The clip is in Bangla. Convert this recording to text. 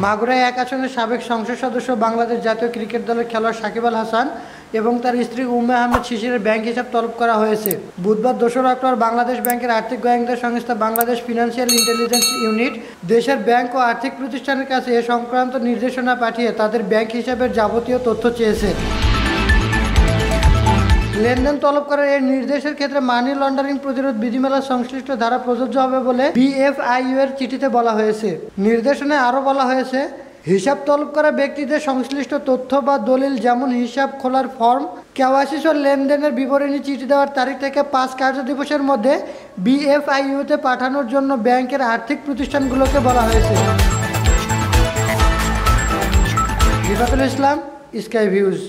মাগুরায় এক আসনের সাবেক সংসদ সদস্য বাংলাদেশ জাতীয় ক্রিকেট দলের খেলোয়াড় সাকিব আল হাসান এবং তার স্ত্রী উম্মে আহমেদ শিশিরের ব্যাংক হিসাব তলব করা হয়েছে। বুধবার 2 অক্টোবর বাংলাদেশ ব্যাংকের আর্থিক গোয়েন্দা সংস্থা বাংলাদেশ ফিনান্সিয়াল ইন্টেলিজেন্স ইউনিট দেশের ব্যাংক ও আর্থিক প্রতিষ্ঠানের কাছে এ সংক্রান্ত নির্দেশনা পাঠিয়ে তাদের ব্যাংক হিসাবের যাবতীয় তথ্য চেয়েছে। লেনদেন তলব করার এই নির্দেশের ক্ষেত্রে মানি লন্ডারিং প্রতিরোধ বিধিমালার সংশ্লিষ্ট ধারা প্রযোজ্য হবে বলে বিএফআইইউ এর চিঠিতে বলা হয়েছে। নির্দেশনায় আরও বলা হয়েছে, হিসাব তলব করা ব্যক্তিদের সংশ্লিষ্ট তথ্য বা দলিল যেমন হিসাব খোলার ফর্ম, কেওয়াইসি ও লেনদেনের বিবরণী চিঠি দেওয়ার তারিখ থেকে 5 কার্য দিবসের মধ্যে বিএফআইইউতে পাঠানোর জন্য ব্যাংকের আর্থিক প্রতিষ্ঠানগুলোকে বলা হয়েছে। রিফাতুল ইসলাম, স্কাই ভিউজ।